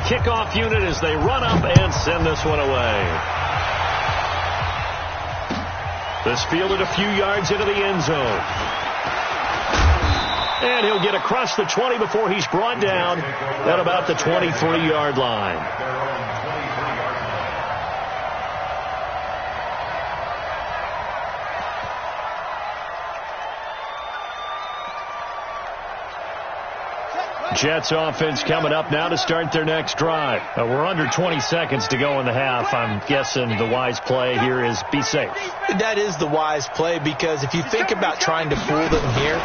kickoff unit as they run up and send this one away. This fielded a few yards into the end zone. And he'll get across the 20 before he's brought down at about the 23-yard line. Jets offense coming up now to start their next drive. We're under 20 seconds to go in the half. I'm guessing the wise play here is be safe. That is the wise play, because if you think about trying to fool them here,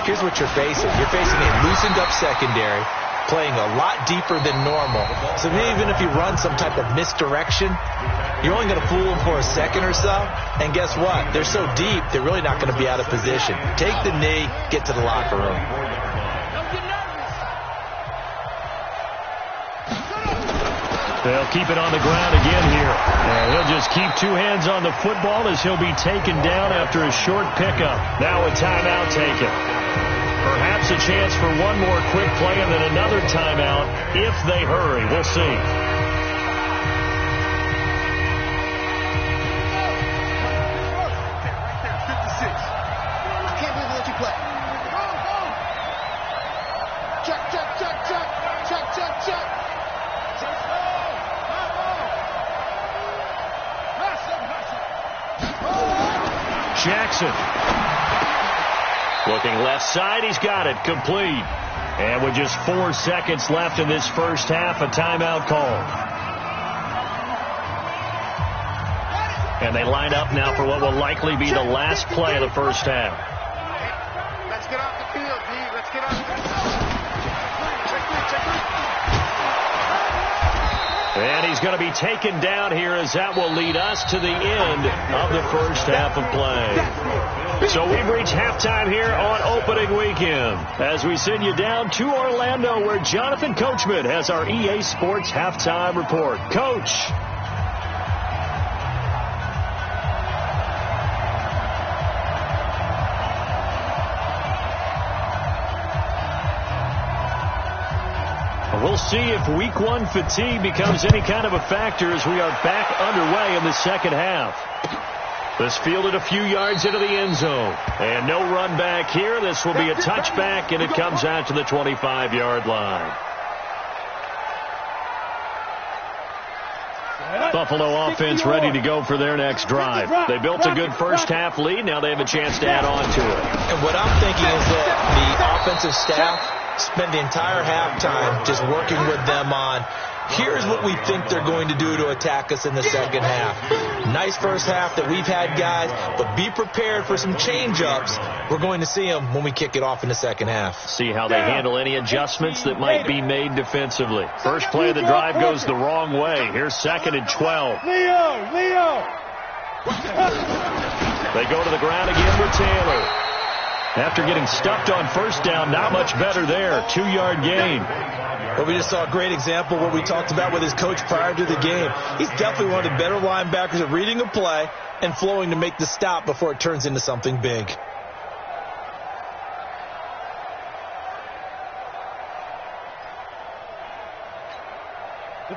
here's what you're facing. You're facing a loosened up secondary, playing a lot deeper than normal. So even if you run some type of misdirection, you're only going to fool them for a second or so. And guess what? They're so deep, they're really not going to be out of position. Take the knee, get to the locker room. They'll keep it on the ground again here. And he'll just keep two hands on the football as he'll be taken down after a short pickup. Now a timeout taken. Perhaps a chance for one more quick play and then another timeout if they hurry. We'll see. Jackson. Looking left side, he's got it. Complete. And with just 4 seconds left in this first half, a timeout call. And they line up now for what will likely be the last play of the first half. Let's get off the field, D. Let's get off the field. And he's going to be taken down here as that will lead us to the end of the first half of play. So we've reached halftime here on opening weekend as we send you down to Orlando where Jonathan Coachman has our EA Sports halftime report. Coach. We'll see if week one fatigue becomes any kind of a factor as we are back underway in the second half. This fielded a few yards into the end zone. And no run back here. This will be a touchback, and it comes out to the 25-yard line. Buffalo offense ready to go for their next drive. They built a good first half lead. Now they have a chance to add on to it. And what I'm thinking is that the offensive staff spend the entire halftime just working with them on, here's what we think they're going to do to attack us in the second half. Nice first half that we've had, guys, but be prepared for some change-ups. We're going to see them when we kick it off in the second half. See how they handle any adjustments that might be made defensively. First play of the drive goes the wrong way. Here's 2nd and 12. Leo! They go to the ground again with Taylor. After getting stuffed on first down, not much better there. 2-yard gain. Well, we just saw a great example of what we talked about with his coach prior to the game. He's definitely one of the better linebackers at reading a play and flowing to make the stop before it turns into something big.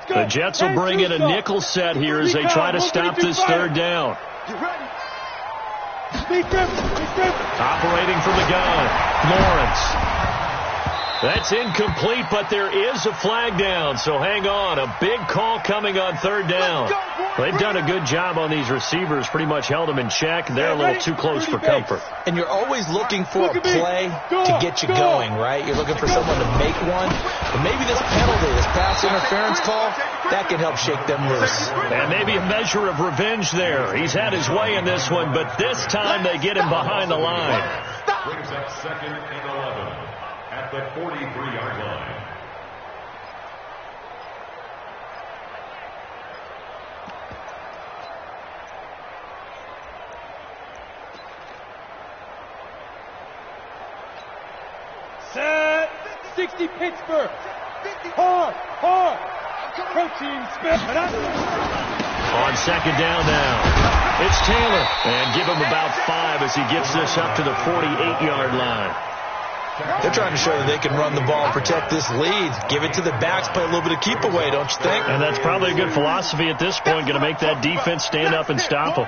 The Jets will bring in a nickel set here as they try to stop this third down. Operating from the gun, Lawrence. That's incomplete, but there is a flag down, so hang on. A big call coming on third down. They've done a good job on these receivers, pretty much held them in check. They're a little too close for comfort. And you're always looking for a play to get you going, right? You're looking for someone to make one. But maybe this penalty, this pass interference call, that can help shake them loose. And maybe a measure of revenge there. He's had his way in this one, but this time they get him behind the line. Brings up 2nd and 11 at the 43-yard line. Set 60 Pittsburgh. Hard. Protein Smith. On 2nd down now. It's Taylor. And give him about 5 as he gets this up to the 48-yard line. They're trying to show that they can run the ball and protect this lead. Give it to the backs, play a little bit of keep away, don't you think? And that's probably a good philosophy at this point, going to make that defense stand up and stop them.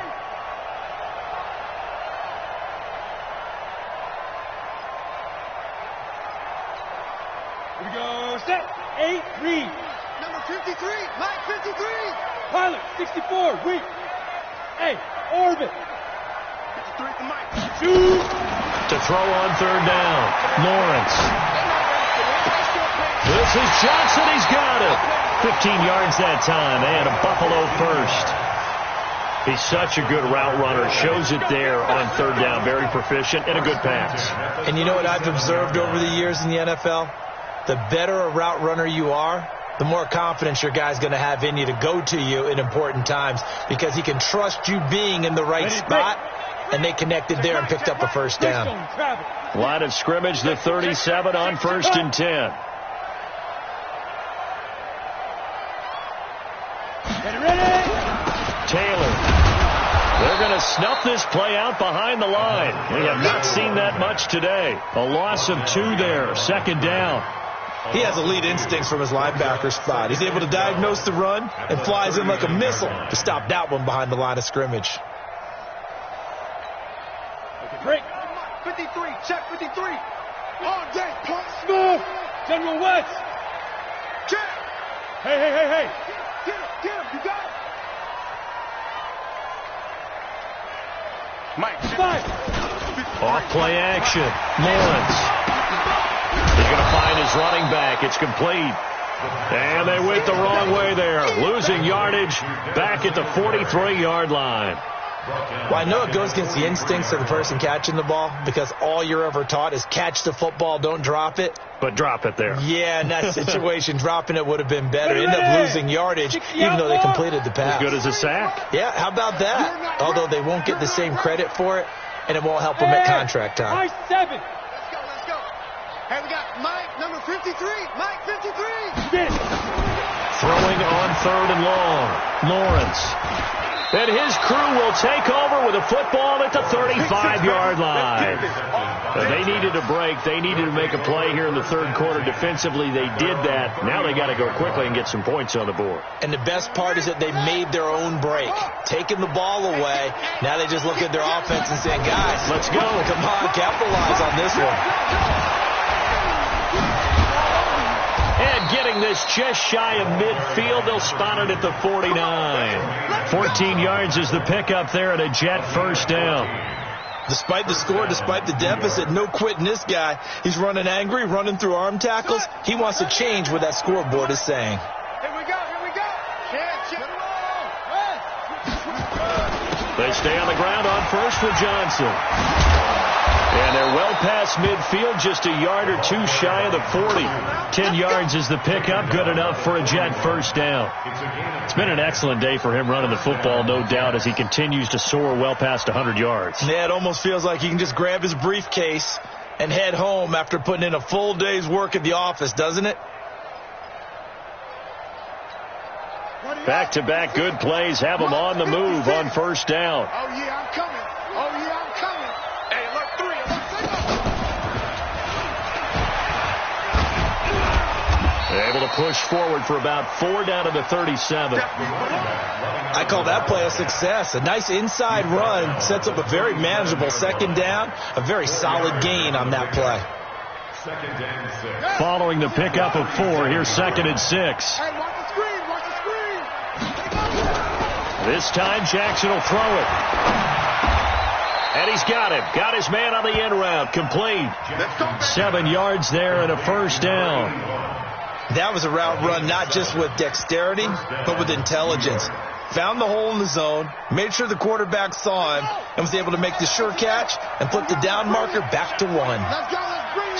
Here we go. Set. 8-3. Number 53, Mike 53. Pilot, 64. Weak. Hey, orbit. 53 for Mike. Shoot. To throw on third down, Lawrence. This is Johnson. He's got it. 15 yards that time, and a Buffalo first. He's such a good route runner. Shows it there on third down. Very proficient and a good pass. And you know what I've observed over the years in the NFL? The better a route runner you are, the more confidence your guy's going to have in you to go to you in important times because he can trust you being in the right spot, and they connected there and picked up a first down. Line of scrimmage, the 37 on 1st and 10. Get ready. Taylor. They're going to snuff this play out behind the line. We have not seen that much today. A loss of 2 there, 2nd down. He has elite instincts from his linebacker spot. He's able to diagnose the run and flies in like a missile to stop that one behind the line of scrimmage. Break. 53, check 53. All day, point. Smooth. General West. Check. Hey. Get him, you got it. Mike. 5. Off play action. Lawrence. He's going to find his running back. It's complete. And they went the wrong way there. Losing yardage back at the 43-yard line. Well, I know it goes against the instincts of the person catching the ball because all you're ever taught is catch the football, don't drop it. But drop it there. Yeah, in that situation, dropping it would have been better. End up losing yardage, even though they completed the pass. As good as a sack. Yeah, how about that? Although they won't get the same credit for it, and it won't help them at contract time. 7. Let's go. Hey, we got Mike, number 53. Mike 53. Get. Throwing on 3rd and long. Lawrence. And his crew will take over with a football at the 35-yard line. They needed a break. They needed to make a play here in the 3rd quarter. Defensively, they did that. Now they got to go quickly and get some points on the board. And the best part is that they made their own break, taking the ball away. Now they just look at their offense and saying, guys, let's go. Come on, capitalize on this one. And getting this just shy of midfield, they'll spot it at the 49. 14 yards is the pickup there at a Jet first down. Despite the score, despite the deficit, no quitting this guy. He's running angry, running through arm tackles. He wants to change what that scoreboard is saying. Here we go. They stay on the ground on first for Johnson. And they're well past midfield, just a yard or 2 shy of the 40. 10 yards is the pickup, good enough for a Jet first down. It's been an excellent day for him running the football, no doubt, as he continues to soar well past 100 yards. Yeah, it almost feels like he can just grab his briefcase and head home after putting in a full day's work at the office, doesn't it? Back-to-back good plays have him on the move on first down. Oh, yeah, I'm coming. Hey, look, 3. They're able to push forward for about 4 down to the 37. I call that play a success. A nice inside run sets up a very manageable 2nd down. A very solid gain on that play. Following the pickup of 4, here's 2nd and 6. Hey, watch the screen. This time Jackson will throw it. And he's got him. Got his man on the end route. Complete. 7 yards there and a first down. That was a route run not just with dexterity, but with intelligence. Found the hole in the zone, made sure the quarterback saw him, and was able to make the sure catch and flip the down marker back to 1.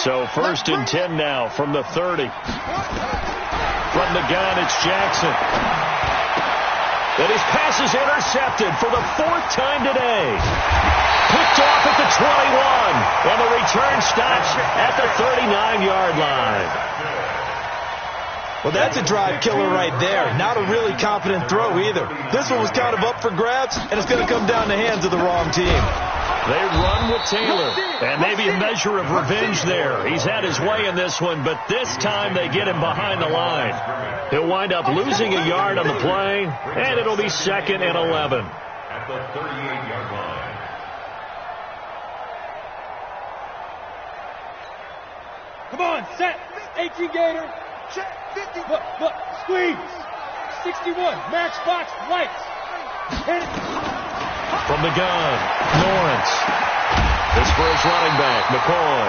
So 1st and 10 now from the 30. From the gun, it's Jackson. And his pass is intercepted for the 4th time today. Picked off at the 21. And the return stops at the 39-yard line. Well, that's a drive killer right there. Not a really confident throw either. This one was kind of up for grabs, and it's going to come down the hands of the wrong team. They run with Taylor, and maybe a measure of revenge there. He's had his way in this one, but this time they get him behind the line. He'll wind up losing a yard on the play, and it'll be 2nd and 11. At the 38-yard line. Come on, set. 18 Gator. Check. 50. Look, squeeze. 61, matchbox, lights. Hit it. From the gun, Lawrence. This for his running back, McCoy.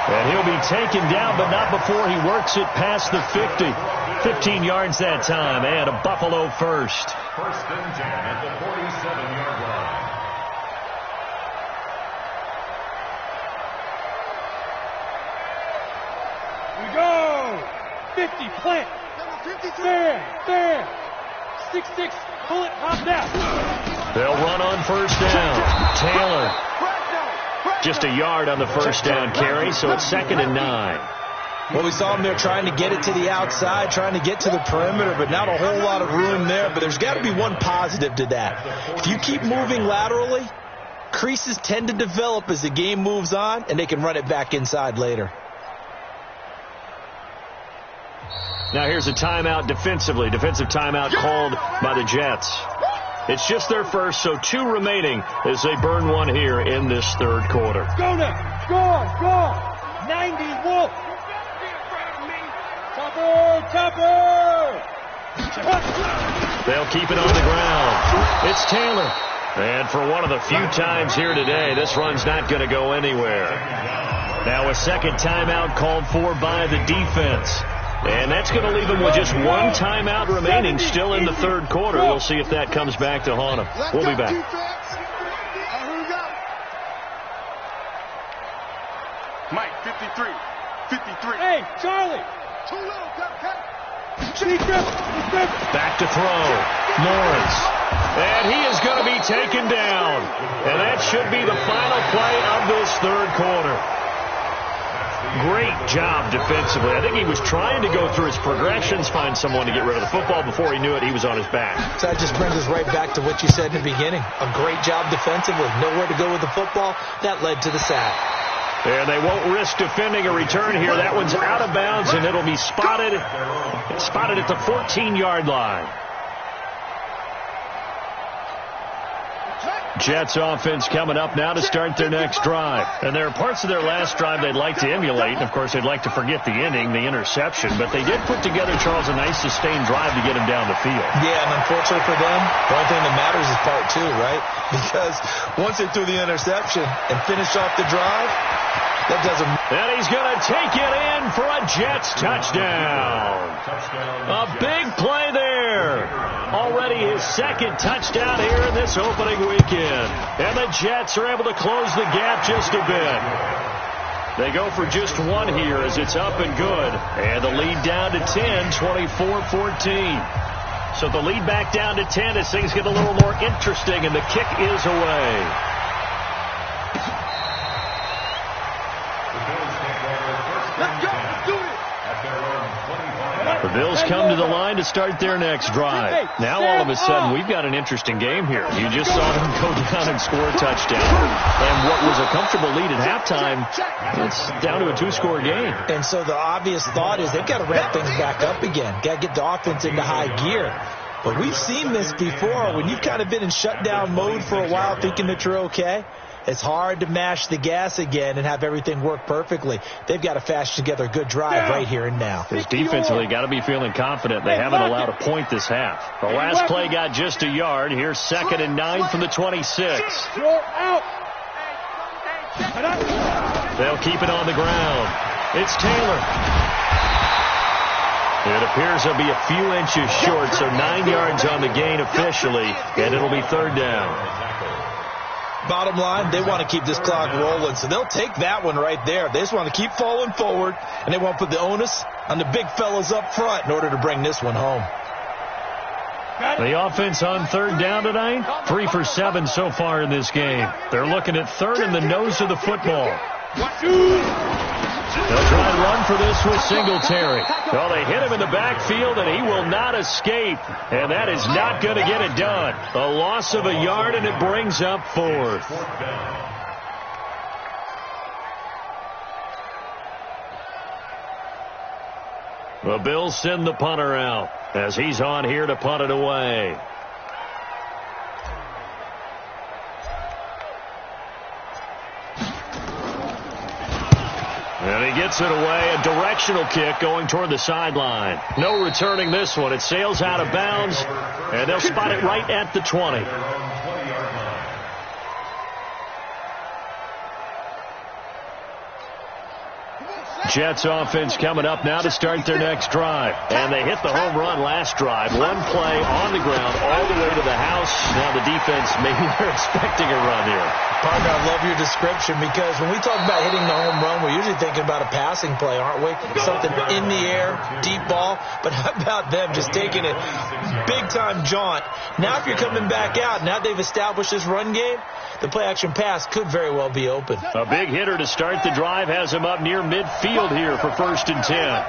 And he'll be taken down, but not before he works it past the 50. 15 yards that time, and a Buffalo first. 1st and 10 at the 47-yard line. We go. 50, plant. Number 53. Fair. 6-6, pull it, hop down. They'll run on 1st down. Taylor. Just a yard on the 1st down carry, so it's 2nd and 9. Well, we saw him there trying to get it to the outside, trying to get to the perimeter, but not a whole lot of room there. But there's got to be one positive to that. If you keep moving laterally, creases tend to develop as the game moves on, and they can run it back inside later. Now here's a timeout defensively. Defensive timeout called by the Jets. It's just their first, so 2 remaining as they burn one here in this 3rd quarter. Go now. Go. 90, Wolf. Topper. They'll keep it on the ground. It's Taylor. And for one of the few times here today, this run's not going to go anywhere. Now a 2nd timeout called for by the defense. And that's going to leave them with just 1 timeout remaining still in the 3rd quarter. We'll see if that comes back to haunt them. We'll be back. Mike, 53. Hey, Charlie. Too little, cut. Back to throw. Lawrence. And he is going to be taken down. And that should be the final play of this 3rd quarter. Great job defensively. I think he was trying to go through his progressions, find someone to get rid of the football. Before he knew it, he was on his back. So that just brings us right back to what you said in the beginning. A great job defensively. Nowhere to go with the football. That led to the sack. And they won't risk defending a return here. That one's out of bounds, and it'll be spotted at the 14-yard line. Jets offense coming up now to start their next drive. And there are parts of their last drive they'd like to emulate. And, of course, they'd like to forget the inning, the interception. But they did put together, Charles, a nice sustained drive to get him down the field. Yeah, and unfortunately for them, the only thing that matters is part 2, right? Because once they threw the interception and finished off the drive, that doesn't matter. And he's going to take it in for a Jets touchdown. A big play there. Already his 2nd touchdown here in this opening weekend. And the Jets are able to close the gap just a bit. They go for just 1 here as it's up and good. And the lead down to 10, 24-14. So the lead back down to 10 as things get a little more interesting, and the kick is away. The Bills come to the line to start their next drive. Now all of a sudden we've got an interesting game here. You just saw them go down and score a touchdown. And what was a comfortable lead at halftime, it's down to a 2-score game. And so the obvious thought is they've got to ramp things back up again. Got to get the offense into high gear. But we've seen this before. When you've kind of been in shutdown mode for a while thinking that you're okay, it's hard to mash the gas again and have everything work perfectly. They've got to fashion together a good drive right here and now. His defensively got to be feeling confident. They haven't allowed a point this half. The last play got just a yard. Here's 2nd and 9 from the 26. They'll keep it on the ground. It's Taylor. It appears they'll be a few inches short, so 9 yards on the gain officially, and it'll be 3rd down. Bottom line, they want to keep this clock rolling, so they'll take that one right there. They just want to keep falling forward, and they want to put the onus on the big fellas up front in order to bring this one home. The offense on 3rd down tonight, 3 for 7 so far in this game. They're looking at 3rd in the nose of the football. They'll try and run for this with Singletary. Well, they hit him in the backfield, and he will not escape. And that is not going to get it done. A loss of a yard, and it brings up 4th. The Bills send the punter out as he's on here to punt it away. And he gets it away. A directional kick going toward the sideline. No returning this one. It sails out of bounds, and they'll spot it right at the 20. Jets offense coming up now to start their next drive. And they hit the home run last drive. One play on the ground all the way to the house. Now the defense, maybe they're expecting a run here. Partner, I love your description because when we talk about hitting the home run, we're usually thinking about a passing play, aren't we? Something in the air, deep ball. But how about them just taking a big-time jaunt? Now if you're coming back out, now they've established this run game, the play-action pass could very well be open. A big hitter to start the drive has him up near midfield here for 1st and 10.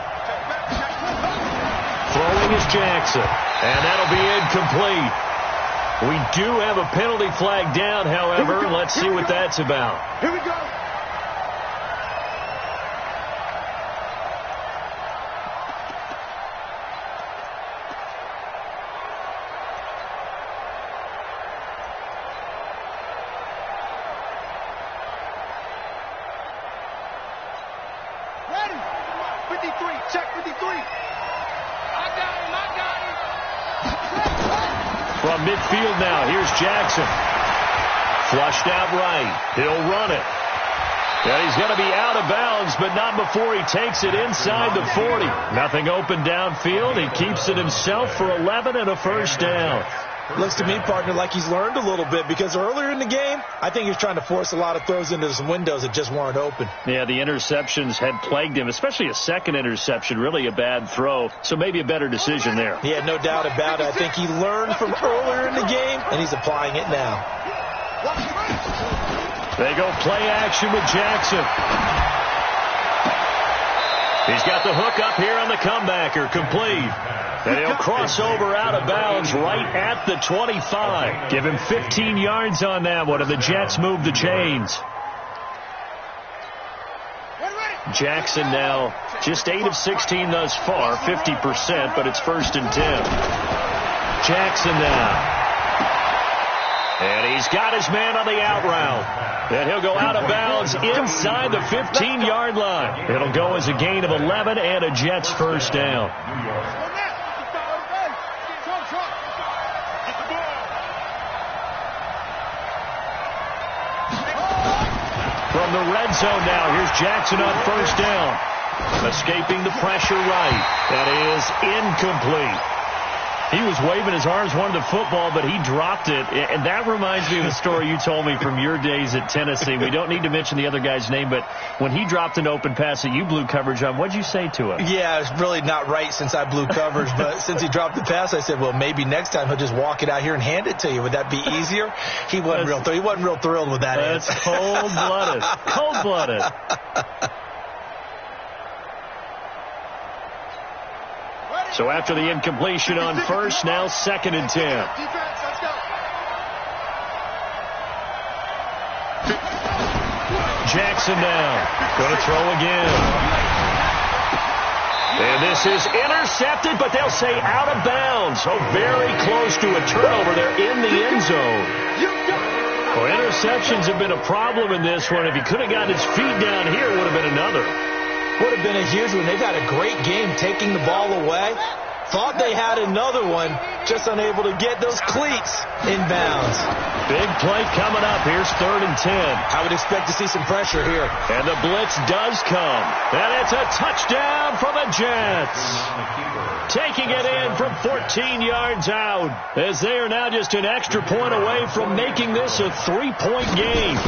Throwing is Jackson, and that'll be incomplete. We do have a penalty flag down, however. Let's see what that's about. Here we go. Ready. 53. Check 53. I got him. From midfield now, here's Jackson. Flushed out right. He'll run it. And he's going to be out of bounds, but not before he takes it inside the 40. Nothing open downfield. He keeps it himself for 11 and a 1st down. Looks to me, partner, like he's learned a little bit because earlier in the game, I think he was trying to force a lot of throws into some windows that just weren't open. Yeah, the interceptions had plagued him, especially a second interception, really a bad throw. So maybe a better decision there. Yeah, no doubt about it. I think he learned from earlier in the game, and he's applying it now. They go play action with Jackson. He's got the hook up here on the comebacker, complete. And he'll cross over out of bounds right at the 25. Give him 15 yards on that one, and the Jets move the chains. Jackson now just 8 of 16 thus far, 50%, but it's 1st and 10. Jackson now. And he's got his man on the out route. And he'll go out of bounds inside the 15-yard line. It'll go as a gain of 11 and a Jets 1st down. From the red zone now, here's Jackson on 1st down. Escaping the pressure right. That is incomplete. He was waving his arms, wanted the football, but he dropped it. And that reminds me of the story you told me from your days at Tennessee. We don't need to mention the other guy's name, but when he dropped an open pass that you blew coverage on, what'd you say to him? Yeah, it's really not right since I blew coverage, but since he dropped the pass, I said, well, maybe next time he'll just walk it out here and hand it to you. Would that be easier? He wasn't real thrilled with that answer. That's cold-blooded. Cold-blooded. So after the incompletion on 1st, now 2nd and 10. Jackson now. Going to throw again. And this is intercepted, but they'll say out of bounds. So very close to a turnover. They're in the end zone. Well, interceptions have been a problem in this one. If he could have got his feet down here, it would have been another. Would have been a huge one. They've had a great game taking the ball away. Thought they had another one, just unable to get those cleats in bounds. Big play coming up. Here's 3rd and 10. I would expect to see some pressure here. And the blitz does come. And it's a touchdown for the Jets. Taking it in from 14 yards out, as they are now just an extra point away from making this a 3-point game.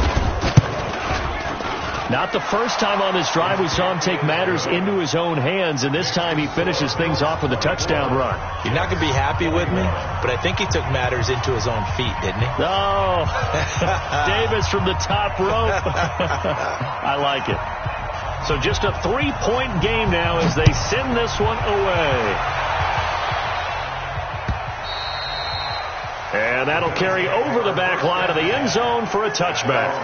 Not the first time on this drive we saw him take matters into his own hands, and this time he finishes things off with a touchdown run. You're not going to be happy with me, but I think he took matters into his own feet, didn't he? Oh, Davis from the top rope. I like it. So just a 3-point game now as they send this one away. And that'll carry over the back line of the end zone for a touchback.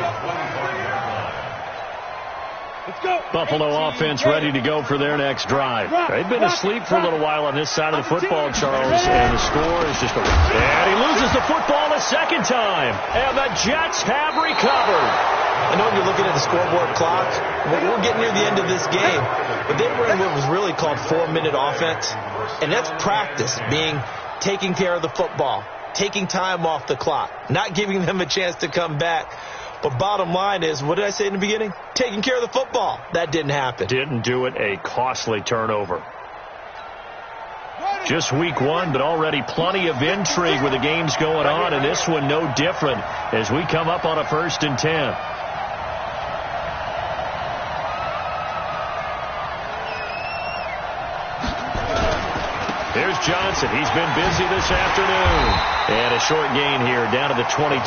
Buffalo offense ready to go for their next drive. They've been asleep for a little while on this side of the football, Charles, and the score is just and he loses the football a second time, and the Jets have recovered. I know you're looking at the scoreboard clock. We're getting near the end of this game, but they were in what was really called 4-minute offense, and that's practice, taking care of the football, taking time off the clock, not giving them a chance to come back. But bottom line is, what did I say in the beginning? Taking care of the football. That didn't happen. Didn't do it. A costly turnover. Just week one, but already plenty of intrigue with the games going on, and this one no different as we come up on a 1st and 10. Here's Johnson. He's been busy this afternoon. And a short gain here down to the 22.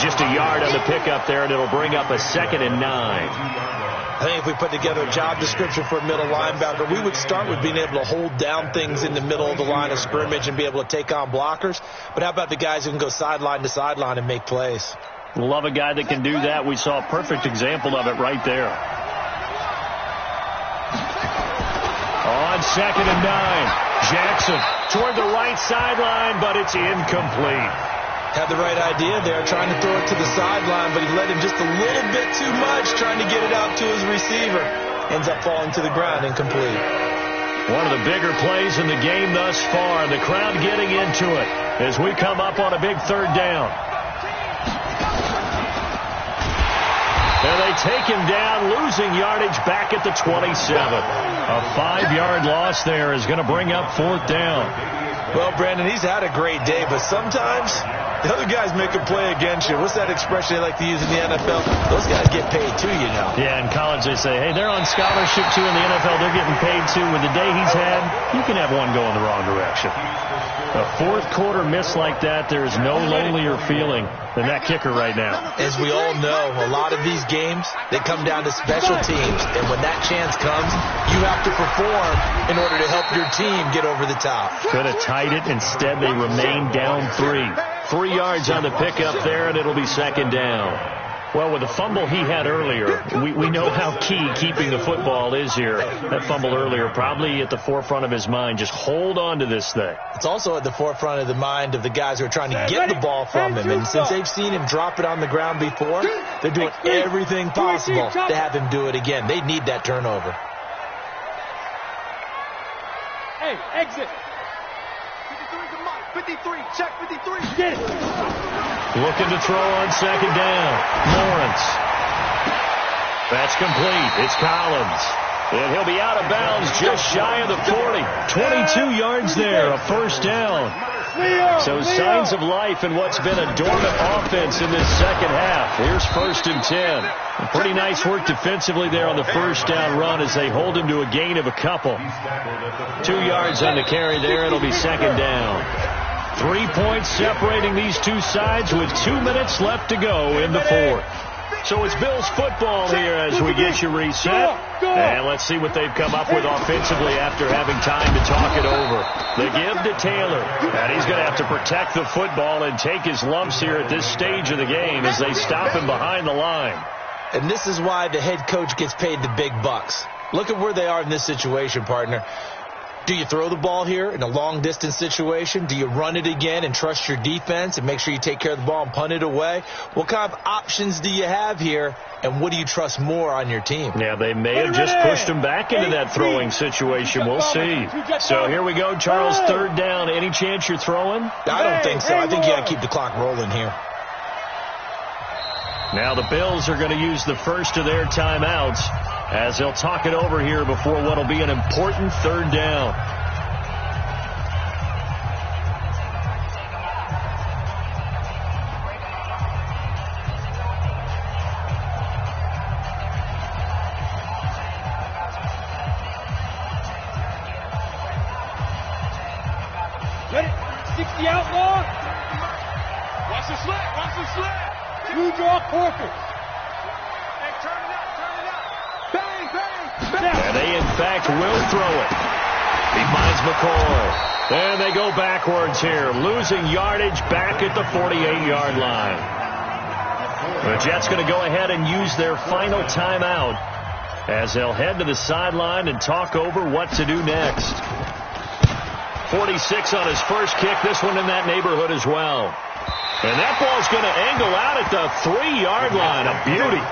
Just a yard on the pickup there, and it'll bring up a 2nd and 9. I think if we put together a job description for a middle linebacker, we would start with being able to hold down things in the middle of the line of scrimmage and be able to take on blockers. But how about the guys who can go sideline to sideline and make plays? Love a guy that can do that. We saw a perfect example of it right there. On 2nd and 9. Jackson toward the right sideline, but it's incomplete. Had the right idea there, trying to throw it to the sideline, but he led him just a little bit too much, trying to get it out to his receiver. Ends up falling to the ground, incomplete. One of the bigger plays in the game thus far. The crowd getting into it as we come up on a big 3rd down. And they take him down, losing yardage back at the 27. A 5-yard loss there is going to bring up 4th down. Well, Brandon, he's had a great day, but sometimes the other guys make a play against you. What's that expression they like to use in the NFL? Those guys get paid too, you know. Yeah, in college they say, hey, they're on scholarship too. In the NFL, they're getting paid too. With the day he's had, you can have one go in the wrong direction. A 4th quarter miss like that, there is no lonelier feeling than that kicker right now. As we all know, a lot of these games, they come down to special teams. And when that chance comes, you have to perform in order to help your team get over the top. Could have tied it. Instead, they remain down 3. 3 yards on the pickup there, and it'll be 2nd down. Well, with the fumble he had earlier, we know how key keeping the football is here. That fumble earlier probably at the forefront of his mind. Just hold on to this thing. It's also at the forefront of the mind of the guys who are trying to get the ball from him. And since they've seen him drop it on the ground before, they're doing everything possible to have him do it again. They need that turnover. Hey, exit. 53, check 53. Get it. Looking to throw on 2nd down. Lawrence. That's complete. It's Collins. And he'll be out of bounds just shy of the 40. 22 yards there, a 1st down. So signs of life in what's been a dormant offense in this 2nd half. Here's 1st and 10. Pretty nice work defensively there on the 1st down run as they hold him to a gain of a couple. 2 yards on the carry there. It'll be 2nd down. 3 points separating these two sides with 2 minutes left to go in the 4th. So it's Bills football here as we get you reset. And let's see what they've come up with offensively after having time to talk it over. The give to Taylor. And he's going to have to protect the football and take his lumps here at this stage of the game as they stop him behind the line. And this is why the head coach gets paid the big bucks. Look at where they are in this situation, partner. Do you throw the ball here in a long-distance situation? Do you run it again and trust your defense and make sure you take care of the ball and punt it away? What kind of options do you have here, and what do you trust more on your team? Yeah, they may have just pushed him back into that throwing situation. We'll see. So here we go, Charles, 3rd down. Any chance you're throwing? I don't think so. I think you got to keep the clock rolling here. Now the Bills are going to use the first of their timeouts as they'll talk it over here before what will be an important 3rd down. Ready? 60 outlaw. Watch the slant, watch the slant. Blue draw corker. Hey, turn it out, turn it out. Bang, bang, bang. And they, in fact, will throw it. He finds McCoy. And they go backwards here, losing yardage back at the 48-yard line. The Jets going to go ahead and use their final timeout as they'll head to the sideline and talk over what to do next. 46 on his first kick. This one in that neighborhood as well. And that ball's going to angle out at the 3-yard line. A beauty.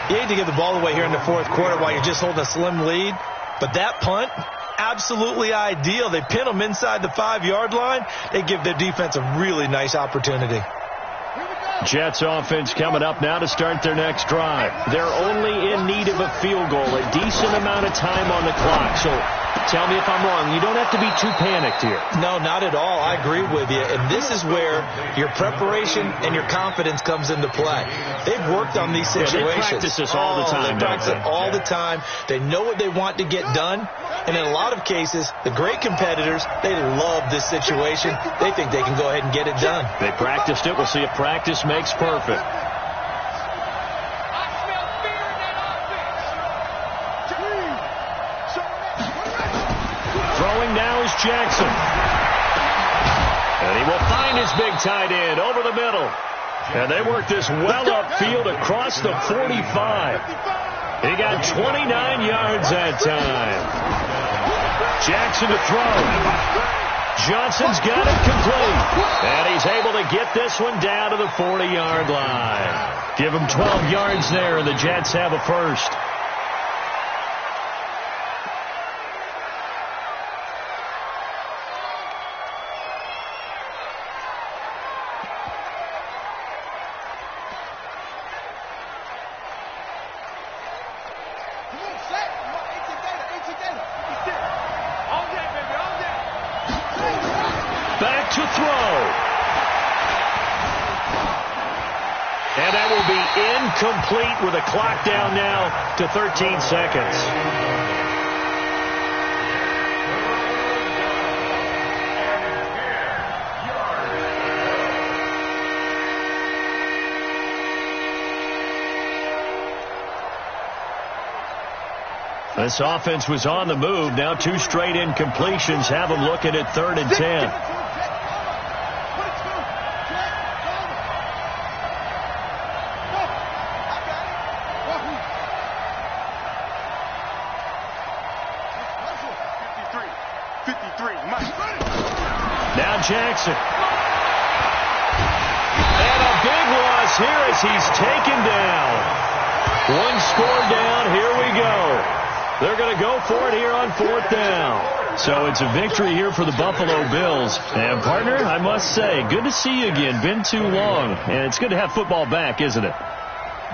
You hate to give the ball away here in the fourth quarter while you're just holding a slim lead. But that punt, absolutely ideal. They pin them inside the 5-yard line. They give their defense a really nice opportunity. Jets offense coming up now to start their next drive. They're only in need of a field goal, a decent amount of time on the clock. So tell me if I'm wrong. You don't have to be too panicked here. No, not at all. I agree with you. And this is where your preparation and your confidence comes into play. They've worked on these situations. Yeah, they practice this all the time. They practice it all the time. They know what they want to get done. And in a lot of cases, the great competitors, they love this situation. They think they can go ahead and get it done. They practiced it. We'll see if practice makes perfect. Throwing now is Jackson. And he will find his big tight end over the middle. And they work this well upfield across the 45. He got 29 yards that time. Jackson to throw. Johnson's got it complete. And he's able to get this one down to the 40-yard line. Give him 12 yards there, and the Jets have a first. Back to throw. And that will be incomplete with a clock down now to 13 seconds. This offense was on the move. Now 2 straight incompletions have them looking at 3rd and 10. Now Jackson. And a big loss here as he's taken down. 1 score down. Here we go. They're going to go for it here on 4th down. So it's a victory here for the Buffalo Bills. And, partner, I must say, good to see you again. Been too long. And it's good to have football back, isn't it?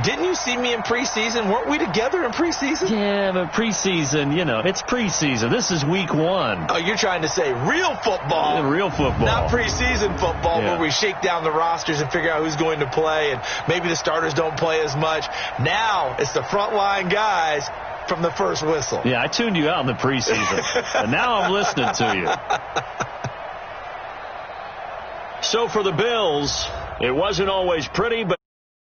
Didn't you see me in preseason? Weren't we together in preseason? Yeah, but preseason, you know, it's preseason. This is week 1. Oh, you're trying to say real football. Yeah, real football. Not preseason football where we shake down the rosters and figure out who's going to play, and maybe the starters don't play as much. Now it's the frontline guys from the first whistle. Yeah, I tuned you out in the preseason, and now I'm listening to you. So for the Bills, it wasn't always pretty, but